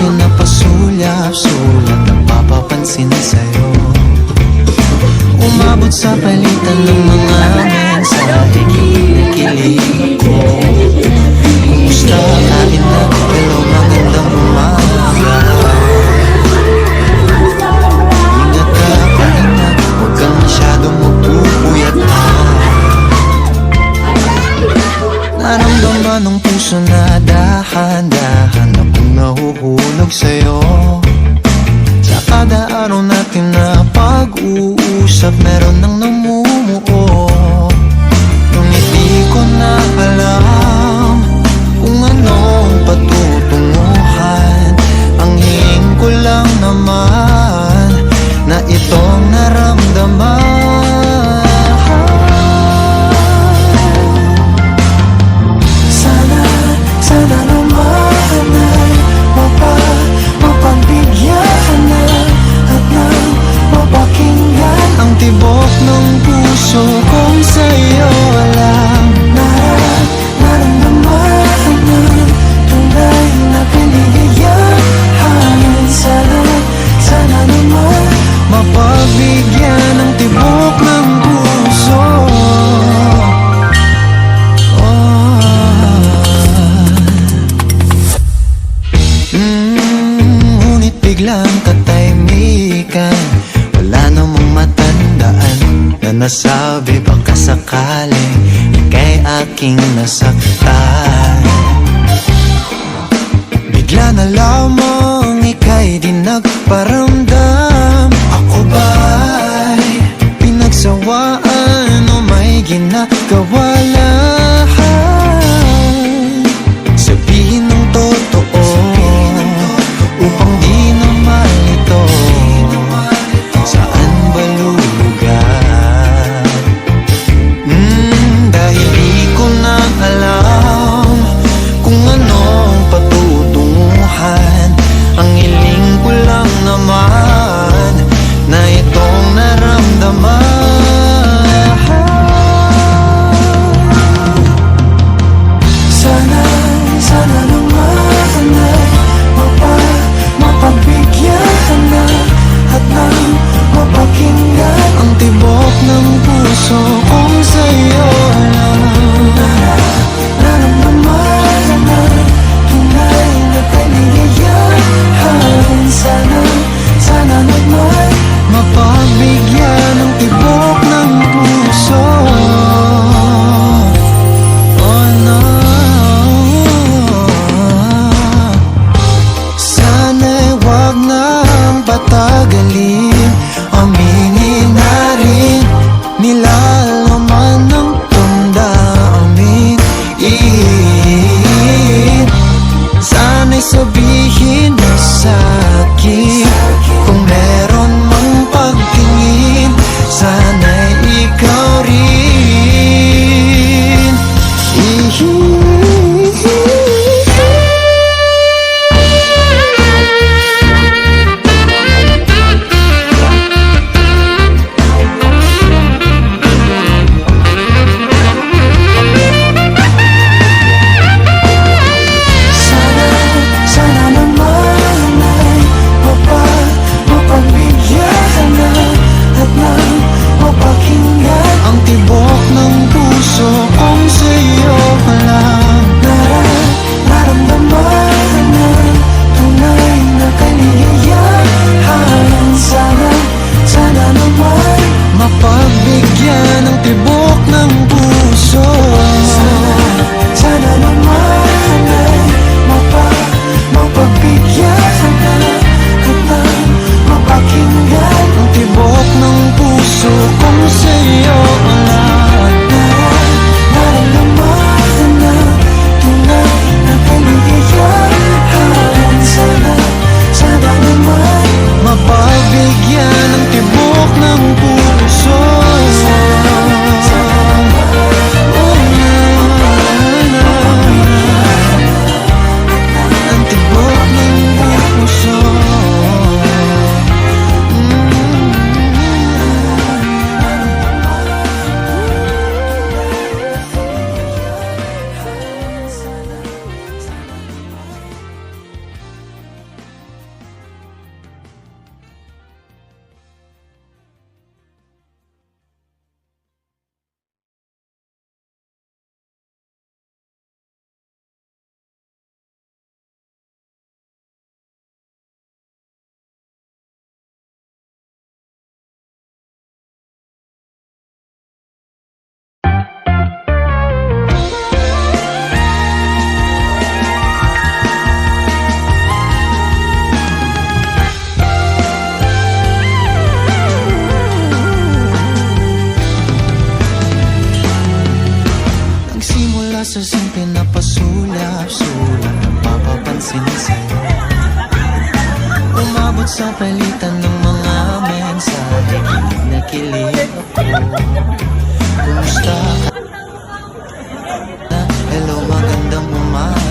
pinapasulyap-sulyap, napapapansin sa'yo. Umabot sa palitan ng mga mensahe, kinikilig ko. Kumusta, kain na, pero magandang umaga. Ingat ka, kain na, huwag kang masyadong magpupuyat na. Naramdaman ng puso na dahan-dahan akong nahuhulog sa'yo. Sa kada araw natin na pag-uusap, meron nang namumuo. Ngunit di ko na alam kung anong patutunguhan. Ang hingin ko lang naman na itong naramdaman. Sana naman ay mapagbigyan na at nang mapakinggan ang tibok ng puso kong sa'yo lang. Naramdaman ng tunay na kaligayahan. Sana naman mapagbigyan ng tibok ng puso. Ngunit biglang katahimikan, wala namang matandaan na nasabi baka sakaling ika'y aking nasaktan. Bigla na lamang ika'y di nagparamdam. Ako ba'y pinagsawaan o may ginagawa lang? Sabihin ng totoo upang di na malito. Saan ba lulugar? Dahil di ko na alam kung anong patutunguhan. Ang hiling ko lang naman na itong naramdaman. Sana naman ay mapagbigyan na at nang mapakinggan ang tibok ng puso kong sa'yo lang. Naramdaman na tunay na kaligayahan. Sana naman mapagbigyan ng tibok ng puso. Oh no, sana'y wag nang patagalin. Aminin na rin nilalaman ng damdamin. Sana'y sabihin mo sa'kin kung meron mang pagtingin. Sana'y ikaw rin. Sana naman ay Umabot sa palitan ng mga mensahe, nakilig ako. Kumusta ka na? Hello, magandang umaga.